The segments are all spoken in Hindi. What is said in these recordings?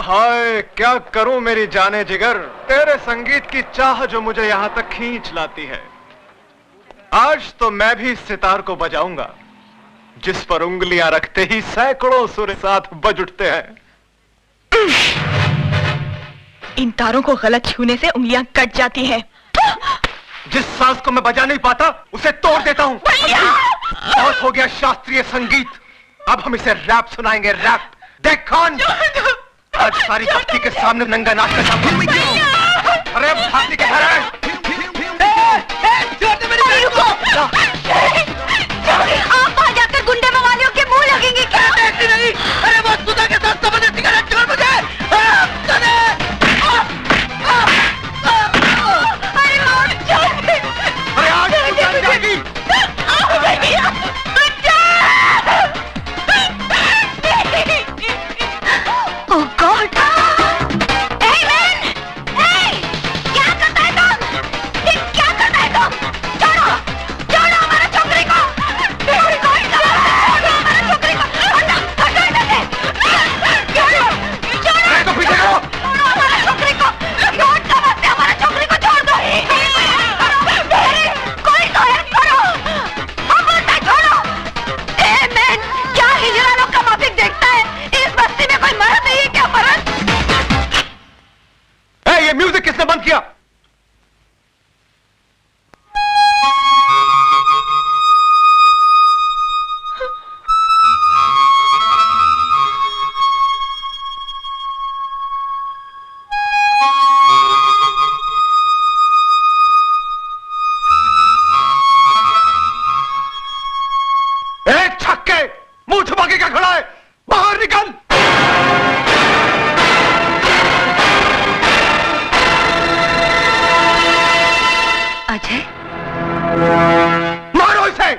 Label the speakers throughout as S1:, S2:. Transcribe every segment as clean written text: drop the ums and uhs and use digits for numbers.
S1: हाय क्या करूं मेरी जाने जिगर, तेरे संगीत की चाह जो मुझे यहां तक खींच लाती है। आज तो मैं भी इस सितार को बजाऊंगा जिस पर उंगलियां रखते ही सैकड़ों सुर साथ बज उठते हैं।
S2: इन तारों को गलत छूने से उंगलियां कट जाती हैं।
S1: जिस सांस को मैं बजा नहीं पाता उसे तोड़ देता हूं। बहुत हो गया शास्त्रीय संगीत, अब हम इसे रैप सुनाएंगे, रैप। देख कौन आज सारी भक्ति के सामने नंगा नाच का। अरे भाती के घर
S2: आप वहां जाकर गुंडे मवालियों के मुंह लगेंगे क्या?
S3: नहीं, अरे वो सुधा के साथ समझ सिगरेट छोड़ मुझे।
S1: अरे आज जान जाएगी।
S2: Oh God! Hey man! Hey! क्या करता है तुम? क्या करता है तुम? छोड़ो! छोड़ो हमारे छोकरी को! छोड़ो हमारे छोकरी को! हटो! हटो इधर से! छोड़ो! छोड़ो!
S1: तो पीछे करो!
S2: छोड़ो हमारे छोकरी को! छोड़ दो मत, हमारे छोकरी को छोड़ दो! कोई तो हेल्प करो! हम बोलते छोड़ो! Hey man! क्या हिजड़ालों का माफिक देखता है? इस बस्ती में कोई मर्द नहीं है क्या? मर्द?
S1: ये म्यूजिक किसने बंद किया? छक्के, मुंह छुपा के क्या खड़ा है? बाहर निकल!
S2: अजय,
S1: मारो इसे!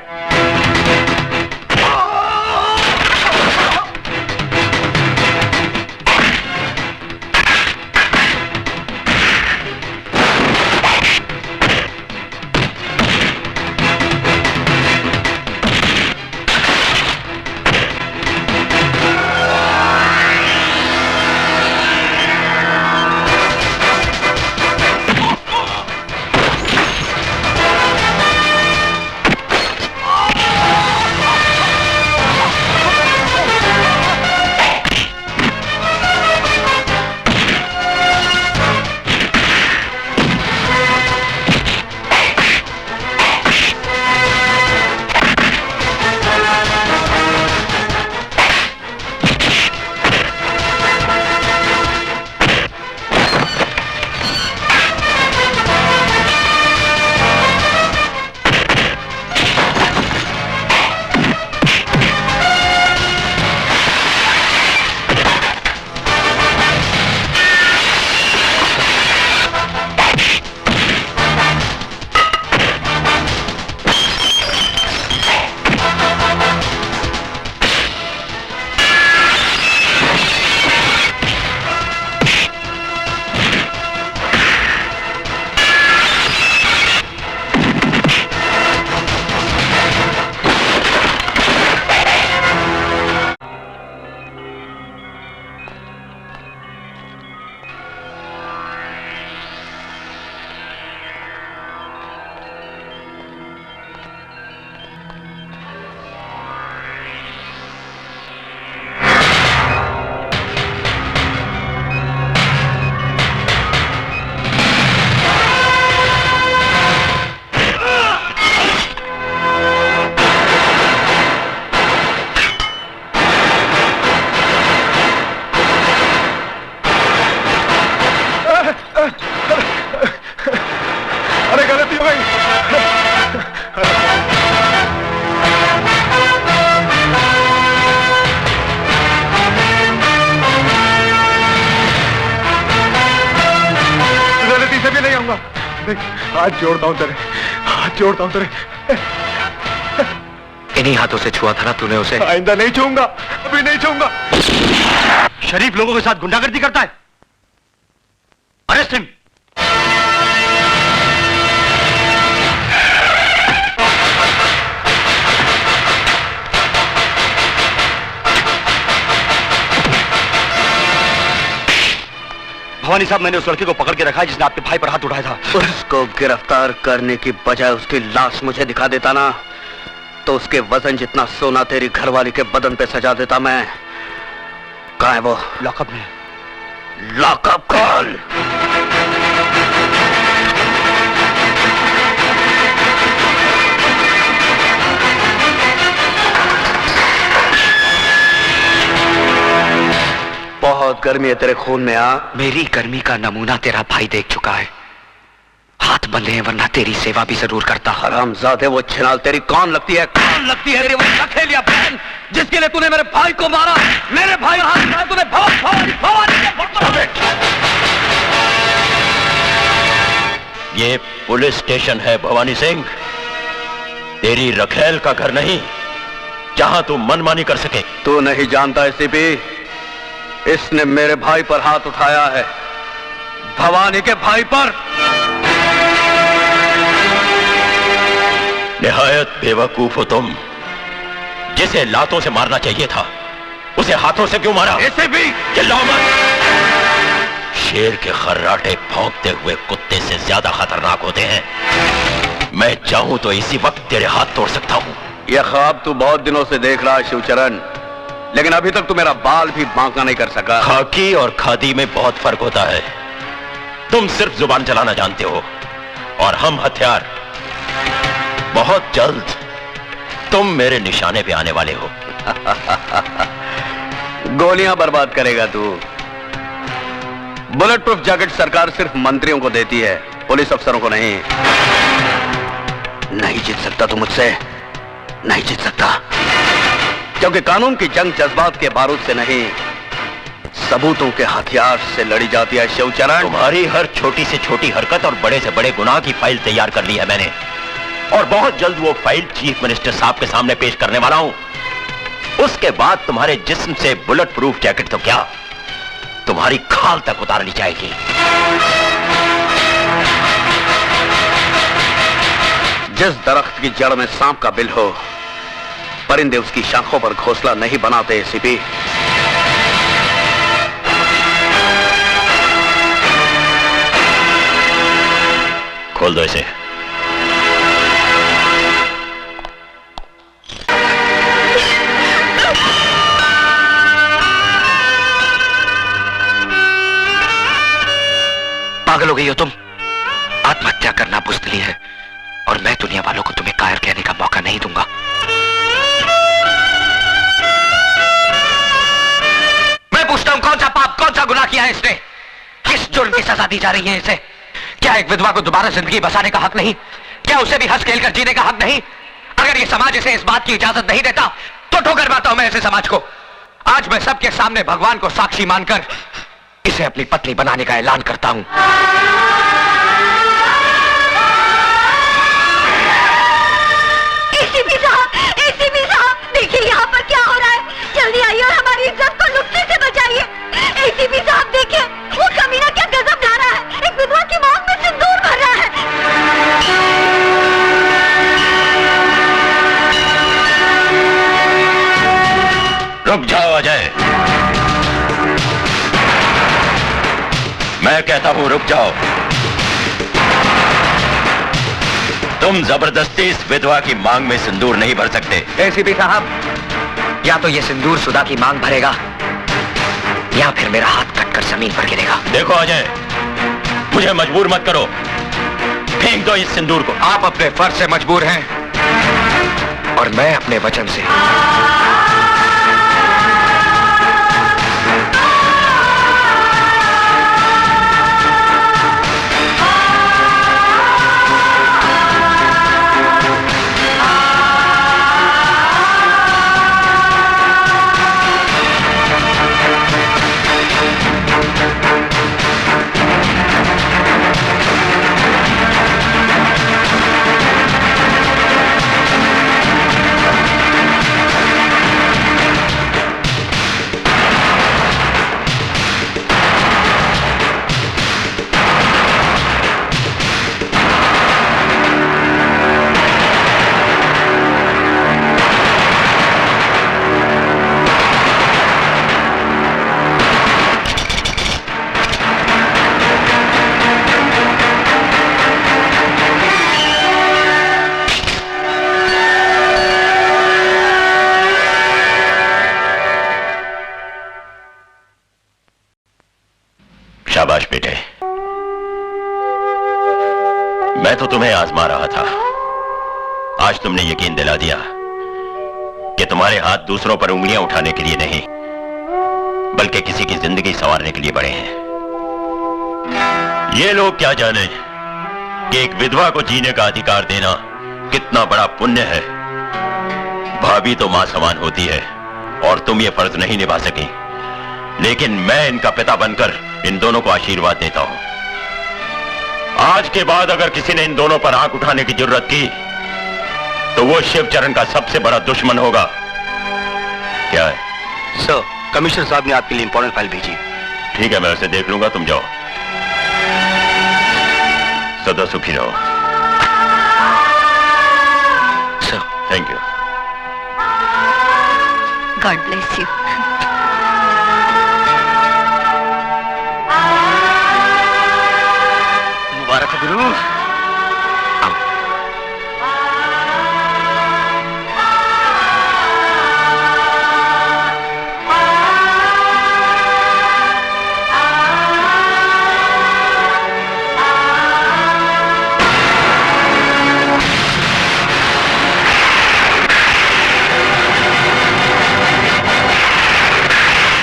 S1: हाथ जोड़ता हूं तेरे, हाथ जोड़ता हूं तेरे।
S4: इन्हीं हाथों से छुआ था ना तूने उसे?
S1: आइंदा नहीं छूऊंगा, अभी नहीं छूऊंगा।
S4: शरीफ लोगों के साथ गुंडागर्दी करता है, अरेस्ट हिम। भवानी साहब, मैंने उस लड़के को पकड़ के रखा है जिसने आपके भाई पर हाथ उठाया था।
S5: उसको गिरफ्तार करने की बजाय उसकी लाश मुझे दिखा देता ना, तो उसके वजन जितना सोना तेरी घरवाली के बदन पे सजा देता मैं। कहाँ है वो?
S4: लॉकअप में।
S5: Lockup call. बहुत गर्मी है तेरे खून में।
S6: मेरी गर्मी का नमूना तेरा भाई देख चुका है। हाथ बंधे हैं, वरना तेरी सेवा भी जरूर करता।
S5: हरामजादे, वो छिनाल तेरी कौन लगती है?
S3: कौन लगती है तेरी वो लखेलिया बहन, जिसके लिए तूने मेरे भाई को मारा? मेरे भाई हाथ में तूने
S7: ये पुलिस स्टेशन है भवानी सिंह, तेरी रखेल का घर नहीं जहां तू मनमानी कर सके।
S5: तू नहीं जानता एसीपी, इसने मेरे भाई पर हाथ उठाया है, भवानी के भाई पर।
S7: निहायत बेवकूफ हो तुम। जिसे लातों से मारना चाहिए था उसे हाथों से क्यों मारा?
S5: एसीपी
S7: चिल्लाओ मत। शेर के खर्राटे भौंकते हुए कुत्ते से ज्यादा खतरनाक होते हैं। मैं चाहूं तो इसी वक्त तेरे हाथ तोड़ सकता हूं।
S5: यह ख्वाब तू बहुत दिनों से देख रहा है शिवचरण, लेकिन अभी तक तू मेरा बाल भी बांका नहीं कर सका।
S7: खाकी और खादी में बहुत फर्क होता है। तुम सिर्फ जुबान चलाना जानते हो और हम हथियार। बहुत जल्द तुम मेरे निशाने पे आने वाले हो।
S5: गोलियां बर्बाद करेगा तू। बुलेट प्रूफ जैकेट सरकार सिर्फ मंत्रियों को देती है, पुलिस अफसरों को नहीं। नहीं जीत सकता तू मुझसे, नहीं जीत सकता, क्योंकि कानून की जंग जज्बात के बारूद से नहीं, सबूतों के हथियार से लड़ी जाती है शिवचरण।
S7: तुम्हारी हर छोटी से छोटी हरकत और बड़े से बड़े गुनाह की फाइल तैयार कर ली है मैंने, और बहुत जल्द वो फाइल चीफ मिनिस्टर साहब के सामने पेश करने वाला हूं। उसके बाद तुम्हारे जिस्म से बुलेट प्रूफ जैकेट तो क्या, तुम्हारी खाल तक उतार ली जाएगी।
S5: जिस दरख्त की जड़ में सांप का बिल हो, परिंदे उसकी शाखों पर घोंसला नहीं बनाते एसीपी।
S7: खोल दो इसे।
S6: पागल हो गई हो तुम? आत्महत्या करना बुज़दिली है, और मैं दुनिया वालों को तुम्हें कायर कहने का मौका नहीं दूंगा। मैं पूछता हूं, कौन सा पाप, कौन सा गुनाह किया है इसने? किस जुर्म की सजा दी जा रही है इसे? क्या एक विधवा को दोबारा जिंदगी बसाने का हक नहीं? क्या उसे भी हंस खेल कर जीने का हक नहीं? अगर ये समाज इसे इस बात की इजाजत नहीं देता तो ठोकर मारता हूं मैं ऐसे समाज को। आज मैं सबके सामने भगवान को साक्षी मानकर इसे अपनी पत्नी बनाने का ऐलान करता हूं।
S2: एसीपी साहब, देखिए यहाँ पर क्या हो रहा है। जल्दी आइए और हमारी इज्जत को लुटने से बचाइए। एसीपी साहब देखिए, वो कमीना क्या गजब ला रहा है, एक विधवा की मौत में सिंदूर भर रहा है।
S7: रुक जाओ अजय, मैं कहता हूं रुक जाओ। तुम जबरदस्ती इस विधवा की मांग में सिंदूर नहीं भर सकते।
S6: एसीपी साहब, या तो ये सिंदूर सुधा की मांग भरेगा या फिर मेरा हाथ कटकर जमीन पर गिरेगा।
S7: देखो अजय, मुझे मजबूर मत करो, फेंक दो इस सिंदूर को।
S6: आप अपने फर्ज से मजबूर हैं और मैं अपने वचन से।
S7: शाबाश बेटे, मैं तो तुम्हें आजमा रहा था। आज तुमने यकीन दिला दिया कि तुम्हारे हाथ दूसरों पर उंगलियां उठाने के लिए नहीं, बल्कि किसी की जिंदगी संवारने के लिए बड़े हैं। ये लोग क्या जाने कि एक विधवा को जीने का अधिकार देना कितना बड़ा पुण्य है। भाभी तो मां समान होती है और तुम ये फर्ज नहीं निभा सकी, लेकिन मैं इनका पिता बनकर इन दोनों को आशीर्वाद देता हूं। आज के बाद अगर किसी ने इन दोनों पर आंख उठाने की जरूरत की तो वो शिवचरण का सबसे बड़ा दुश्मन होगा। क्या है?
S5: सर, कमिश्नर साहब ने आपके लिए इंपॉर्टेंट फाइल भेजी।
S7: ठीक है, मैं उसे देख लूंगा, तुम जाओ। सदा सुखी रहो।
S5: Sir,
S7: thank you.
S2: God bless you.
S5: मुबारक हो गुरु।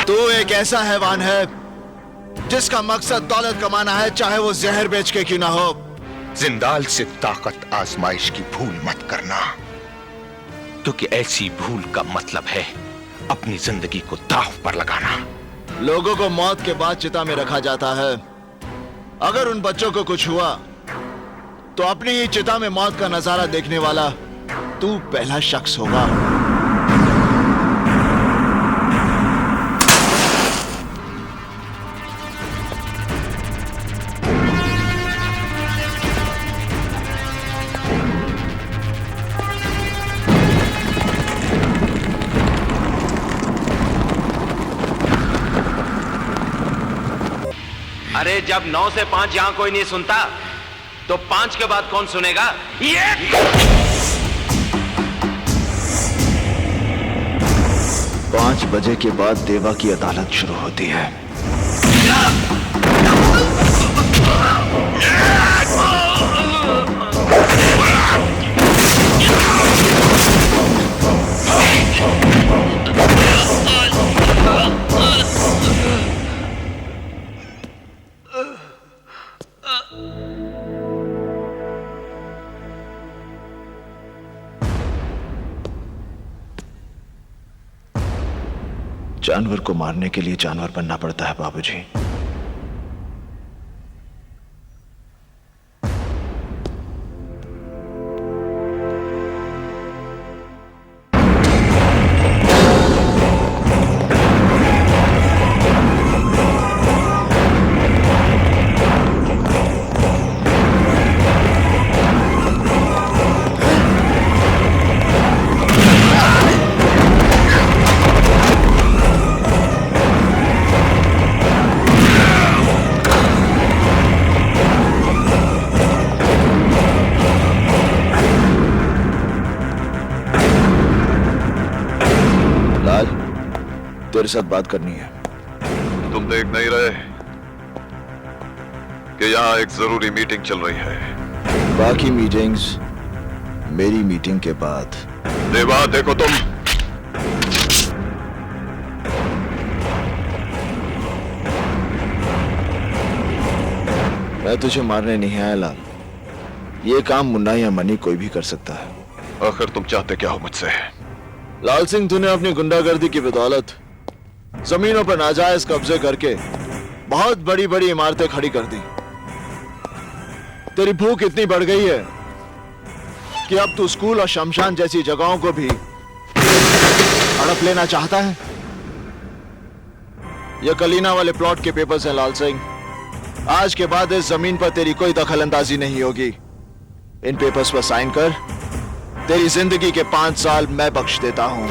S8: तू एक ऐसा हैवान है जिसका मकसद दौलत कमाना है, चाहे वो जहर बेच के क्यों ना हो।
S9: जिंदाल से ताकत आजमाइश की भूल मत करना, क्योंकि ऐसी भूल का मतलब है अपनी जिंदगी को दांव पर लगाना।
S8: लोगों को मौत के बाद चिता में रखा जाता है। अगर उन बच्चों को कुछ हुआ तो अपनी ही चिता में मौत का नजारा देखने वाला तू पहला शख्स होगा।
S3: अरे जब 9 से 5 यहां कोई नहीं सुनता तो 5 के बाद कौन सुनेगा? ये
S8: 5 बजे के बाद देवा की अदालत शुरू होती है। जानवर को मारने के लिए जानवर बनना पड़ता है बाबूजी। तेरे साथ बात करनी है।
S10: तुम देख नहीं रहे कि यहाँ एक जरूरी मीटिंग चल रही है?
S8: बाकी मीटिंग्स मेरी मीटिंग के बाद।
S10: देवा, देखो तुम
S8: मैं तुझे मारने नहीं आया लाल। ये काम मुन्ना या मनी कोई भी कर सकता है।
S10: आखिर तुम चाहते क्या हो मुझसे?
S8: लाल सिंह, तूने अपनी गुंडागर्दी की बदौलत जमीनों पर नाजायज कब्जे करके बहुत बड़ी बड़ी इमारतें खड़ी कर दी। तेरी भूख इतनी बढ़ गई है कि अब तू स्कूल और शमशान जैसी जगहों को भी हड़प लेना चाहता है। ये कलीना वाले प्लॉट के पेपर्स हैं लाल सिंह। आज के बाद इस जमीन पर तेरी कोई दखलंदाजी नहीं होगी। इन पेपर्स पर साइन कर। तेरी जिंदगी के 5 साल मैं बख्श देता हूं।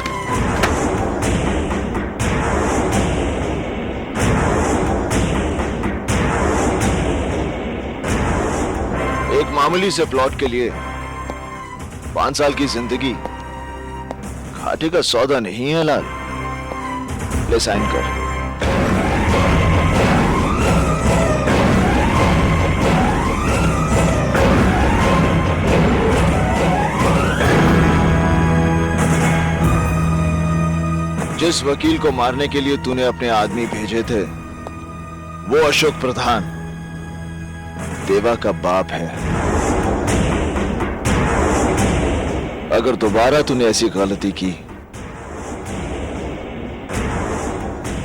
S8: एक मामूली से प्लॉट के लिए 5 साल की जिंदगी घाटे का सौदा नहीं है लाल। ले साइन कर। जिस वकील को मारने के लिए तूने अपने आदमी भेजे थे वो अशोक प्रधान देवा का बाप है। अगर दोबारा तूने ऐसी गलती की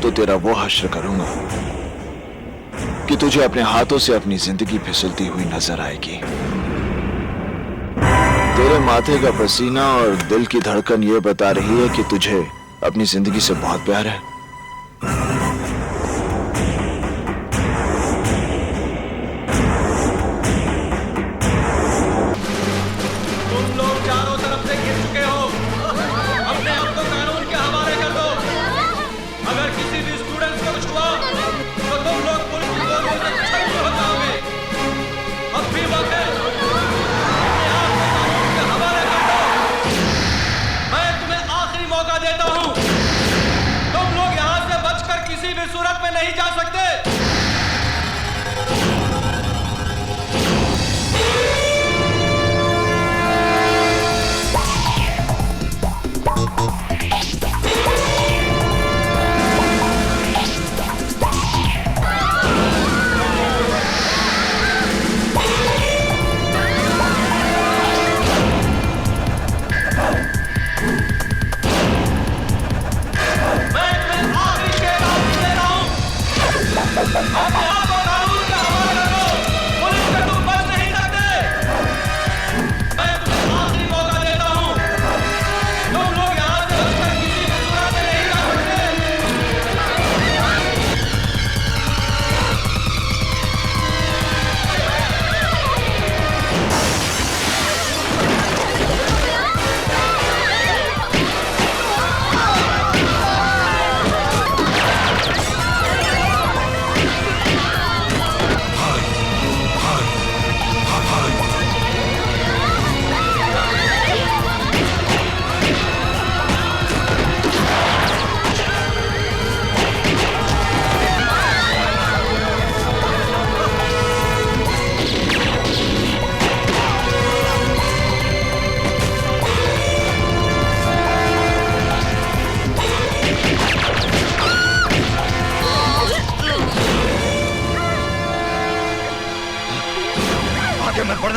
S8: तो तेरा वो हश्र करूंगा कि तुझे अपने हाथों से अपनी जिंदगी फिसलती हुई नजर आएगी। तेरे माथे का पसीना और दिल की धड़कन ये बता रही है कि तुझे अपनी जिंदगी से बहुत प्यार है।
S3: नहीं जा सकते।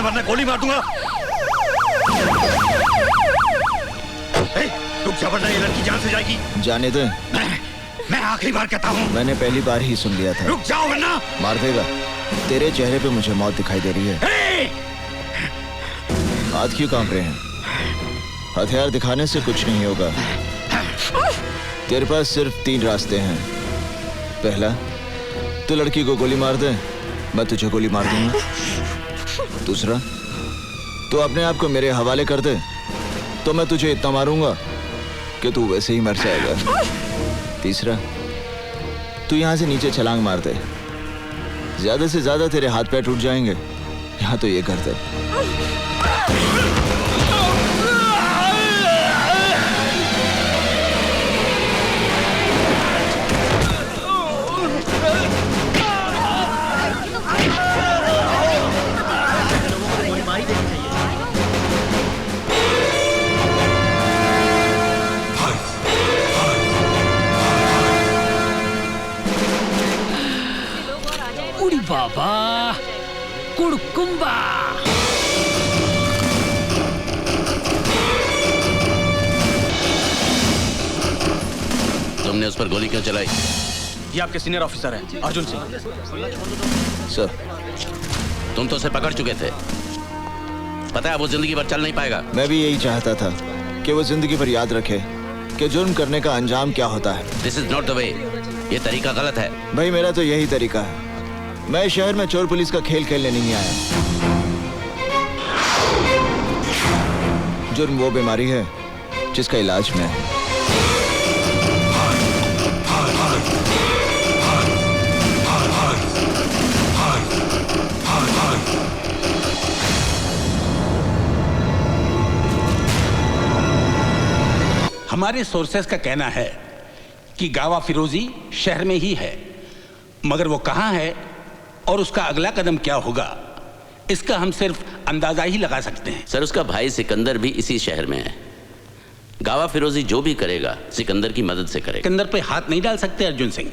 S4: वरना गोली मार दूंगा। रुक जा वरना ये लड़की जान से जाएगी।
S8: जाने दे।
S4: मैं आखिरी बार कहता हूँ।
S8: मैंने पहली बार ही सुन लिया था।
S4: रुक जाओ वरना
S8: मार देगा। तेरे चेहरे पे मुझे मौत दिखाई दे रही है। हाथ क्यों कांप रहे हैं? हथियार दिखाने से कुछ नहीं होगा। तेरे पास सिर्फ 3 रास्ते हैं। पहला, तू लड़की को गोली मार दे, मैं तुझे गोली मार दूंगा। दूसरा, तू अपने आप को मेरे हवाले कर दे तो मैं तुझे इतना मारूंगा कि तू वैसे ही मर जाएगा। तीसरा, तू यहां से नीचे छलांग मार दे, ज्यादा से ज्यादा तेरे हाथ पैर टूट जाएंगे। यहां तो ये कर दे।
S11: बाबा कुड़कुम्बा।
S7: तुमने उस पर गोली क्यों चलाई?
S3: ये आपके सीनियर ऑफिसर हैं, अर्जुन सिंह।
S8: सर,
S7: तुम तो उसे पकड़ चुके थे, पता है वो जिंदगी भर चल नहीं पाएगा।
S8: मैं भी यही चाहता था कि वो जिंदगी भर याद रखे कि जुर्म करने का अंजाम क्या होता है।
S7: This is not the way. ये तरीका गलत है।
S8: भाई मेरा तो यही तरीका है। मैं शहर में चोर पुलिस का खेल खेलने नहीं आया। जुर्म वो बीमारी है जिसका इलाज मैं है।
S9: हमारे सोर्सेस का कहना है कि गावा फिरोजी शहर में ही है, मगर वो कहां है और उसका अगला कदम क्या होगा इसका हम सिर्फ अंदाजा ही लगा सकते हैं।
S7: सर, उसका भाई सिकंदर भी इसी शहर में है।
S11: गावा फिरोजी जो भी करेगा सिकंदर की मदद से करेगा।
S12: सिकंदर पे हाथ नहीं डाल सकते अर्जुन सिंह,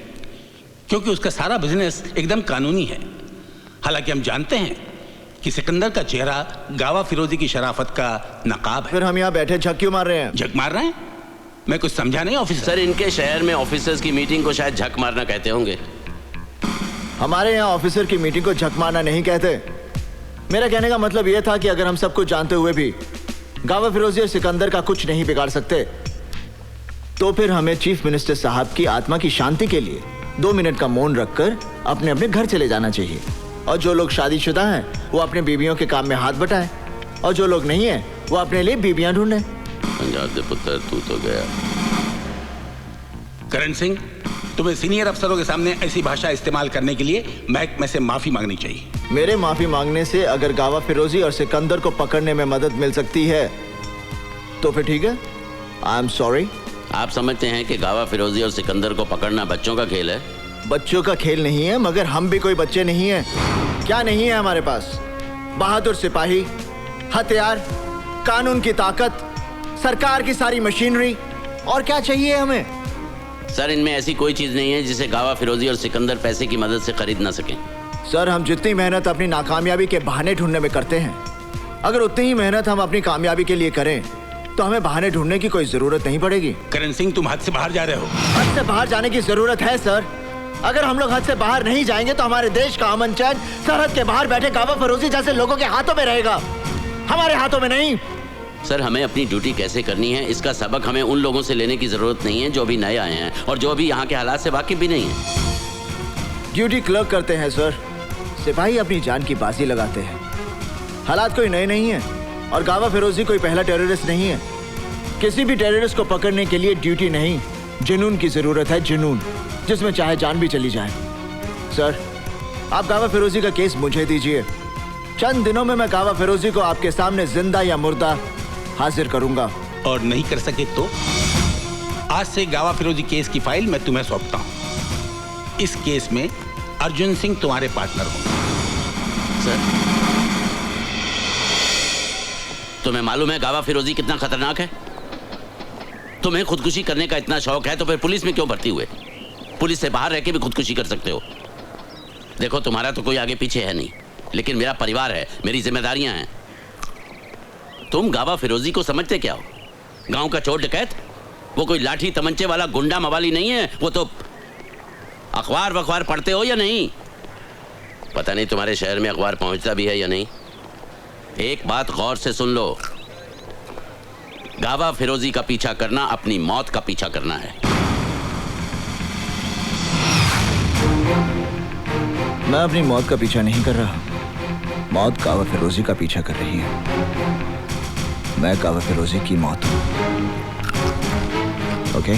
S12: क्योंकि उसका सारा बिजनेस एकदम कानूनी है। हालांकि हम जानते हैं कि सिकंदर का चेहरा गावा फिरोजी की शराफत का नकाब है।
S8: फिर हम यहाँ बैठे झक क्यों मार रहे हैं?
S12: झक मार रहे हैं? मैं कुछ समझा नहीं ऑफिसर।
S11: सर, इनके शहर में ऑफिसर्स की मीटिंग को शायद झक मारना कहते होंगे।
S8: हमारे यहाँ ऑफिसर की मीटिंग को झक मारना नहीं कहते। मेरा कहने का मतलब यह था कि अगर हम सब कुछ जानते हुए भी गावा फिरोजी और सिकंदर का कुछ नहीं बिगाड़ सकते, तो फिर हमें चीफ मिनिस्टर साहब की आत्मा की शांति के लिए 2 मिनट का मौन रखकर अपने अपने घर चले जाना चाहिए। और जो लोग शादीशुदा हैं वो अपने बीवियों के काम में हाथ बटाएं, और जो लोग नहीं हैं वो अपने लिए बीवियां ढूंढें।
S11: पंजाब दे पुत्र, तू तो गया।
S12: करण सिंह, तुम्हें सीनियर अफसरों के सामने ऐसी भाषा इस्तेमाल करने के लिए महकमे से माफी मांगनी चाहिए।
S8: मेरे माफी मांगने से अगर गावा फिरोजी और सिकंदर को पकड़ने में मदद मिल सकती है तो फिर ठीक है, आई एम सॉरी।
S11: आप समझते हैं कि गावा फिरोजी और सिकंदर को पकड़ना बच्चों का खेल है?
S8: बच्चों का खेल नहीं है, मगर हम भी कोई बच्चे नहीं हैं। क्या नहीं है हमारे पास? बहादुर सिपाही, हथियार, कानून की ताकत, सरकार की सारी मशीनरी, और क्या चाहिए हमें?
S11: सर, इनमें ऐसी कोई चीज नहीं है जिसे गावा फिरोजी और सिकंदर पैसे की मदद से खरीद ना सकें।
S8: सर, हम जितनी मेहनत अपनी नाकामयाबी के बहाने ढूंढने में करते हैं, अगर उतनी ही मेहनत हम अपनी कामयाबी के लिए करें तो हमें बहाने ढूंढने की कोई जरूरत नहीं पड़ेगी।
S12: करण सिंह, तुम हद से बाहर जा रहे हो।
S8: हद से बाहर जाने की जरूरत है सर। अगर हम लोग हद से बाहर नहीं जाएंगे तो हमारे देश का अमन चैन सरहद के बाहर बैठे गावा फिरोजी जैसे लोगों के हाथों में रहेगा, हमारे हाथों में नहीं।
S11: सर, हमें अपनी ड्यूटी कैसे करनी है इसका सबक हमें उन लोगों से लेने की जरूरत नहीं है जो अभी नए आए हैं और जो अभी यहाँ के हालात से वाकिफ भी नहीं है।
S8: ड्यूटी क्लर्क करते हैं सर, सिपाही अपनी जान की बाजी लगाते हैं। हालात कोई नए नहीं है और गावा फिरोजी कोई पहला टेररिस्ट नहीं है। किसी भी टेररिस्ट को पकड़ने के लिए ड्यूटी नहीं, जुनून की जरूरत है, जुनून, जिसमें चाहे जान भी चली जाए। सर, आप गावा फिरोजी का केस मुझे दीजिए, चंद दिनों में मैं गावा फिरोजी को आपके सामने जिंदा या मुर्दा हाजिर करूंगा।
S12: और नहीं कर सके तो आज से गावा फिरोजी केस की फाइल मैं तुम्हें सौंपता हूं। इस केस में अर्जुन सिंह तुम्हारे पार्टनर होंगे।
S11: सर, तुम्हें मालूम है गावा फिरोजी कितना खतरनाक है? तुम्हें खुदकुशी करने का इतना शौक है तो फिर पुलिस में क्यों भर्ती हुए? पुलिस से बाहर रह के भी खुदकुशी कर सकते हो। देखो, तुम्हारा तो कोई आगे पीछे है नहीं, लेकिन मेरा परिवार है, मेरी जिम्मेदारियां हैं। तुम गावा फिरोजी को समझते क्या हो? गांव का चोर डकैत? वो कोई लाठी तमंचे वाला गुंडा मवाली नहीं है। वो तो अखबार वखबार पढ़ते हो या नहीं? पता नहीं तुम्हारे शहर में अखबार पहुंचता भी है या नहीं। एक बात गौर से सुन लो, गावा फिरोजी का पीछा करना अपनी मौत का पीछा करना है।
S8: मैं अपनी मौत का पीछा नहीं कर रहा, मौत गावा फिरोजी का पीछा कर रही है। मैं गावा फिरोजी की मौत हूं। ओके?